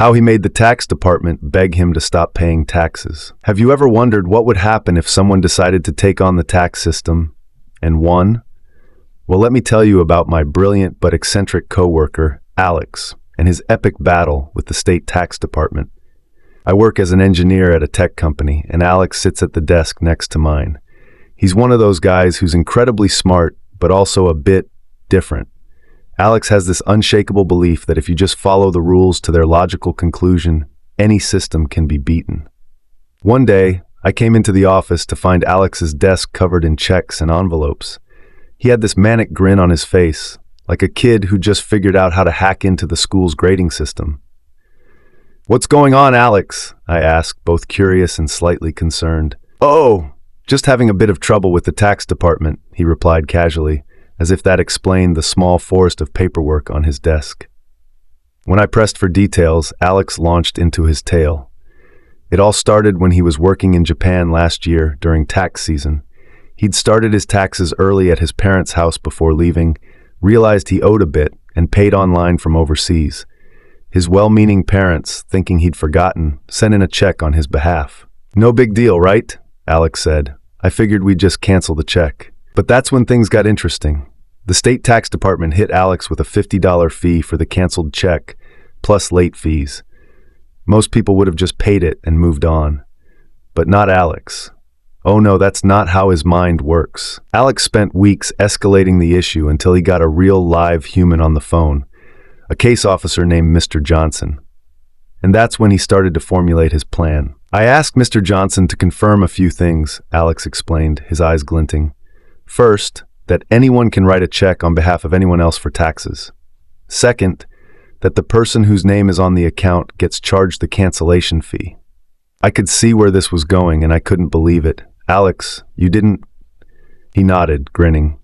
How he made the tax department beg him to stop paying taxes. Have you ever wondered what would happen if someone decided to take on the tax system and won? Well, let me tell you about my brilliant but eccentric coworker, Alex, and his epic battle with the state tax department. I work as an engineer at a tech company, and Alex sits at the desk next to mine. He's one of those guys who's incredibly smart, but also a bit different. Alex has this unshakable belief that if you just follow the rules to their logical conclusion, any system can be beaten. One day, I came into the office to find Alex's desk covered in checks and envelopes. He had this manic grin on his face, like a kid who just figured out how to hack into the school's grading system. "What's going on, Alex?" I asked, both curious and slightly concerned. "Oh, just having a bit of trouble with the tax department," he replied casually, as if that explained the small forest of paperwork on his desk. When I pressed for details, Alex launched into his tale. It all started when he was working in Japan last year during tax season. He'd started his taxes early at his parents' house before leaving, realized he owed a bit, and paid online from overseas. His well-meaning parents, thinking he'd forgotten, sent in a check on his behalf. "No big deal, right?" Alex said. "I figured we'd just cancel the check." But that's when things got interesting. The state tax department hit Alex with a $50 fee for the canceled check, plus late fees. Most people would have just paid it and moved on. But not Alex. Oh no, that's not how his mind works. Alex spent weeks escalating the issue until he got a real live human on the phone, a case officer named Mr. Johnson. And that's when he started to formulate his plan. "I asked Mr. Johnson to confirm a few things," Alex explained, his eyes glinting. "First, that anyone can write a check on behalf of anyone else for taxes. Second, that the person whose name is on the account gets charged the cancellation fee." I could see where this was going, and I couldn't believe it. "Alex, you didn't—" He nodded, grinning.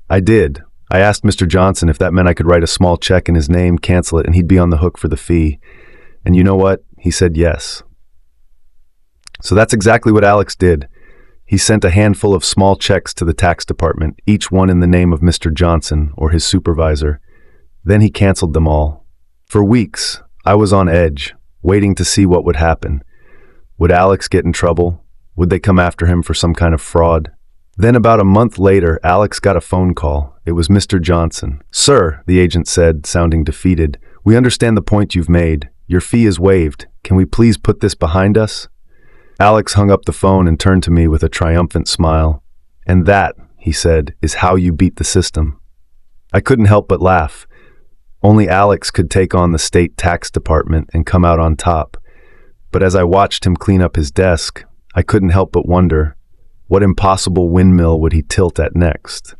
"I did. I asked Mr. Johnson if that meant I could write a small check in his name, cancel it, and he'd be on the hook for the fee. And you know what? He said yes." So that's exactly what Alex did. He sent a handful of small checks to the tax department, each one in the name of Mr. Johnson or his supervisor. Then he canceled them all. For weeks, I was on edge, waiting to see what would happen. Would Alex get in trouble? Would they come after him for some kind of fraud? Then about a month later, Alex got a phone call. It was Mr. Johnson. "Sir," the agent said, sounding defeated, "we understand the point you've made. Your fee is waived. Can we please put this behind us?" Alex hung up the phone and turned to me with a triumphant smile. "And that," he said, "is how you beat the system." I couldn't help but laugh. Only Alex could take on the state tax department and come out on top. But as I watched him clean up his desk, I couldn't help but wonder, what impossible windmill would he tilt at next?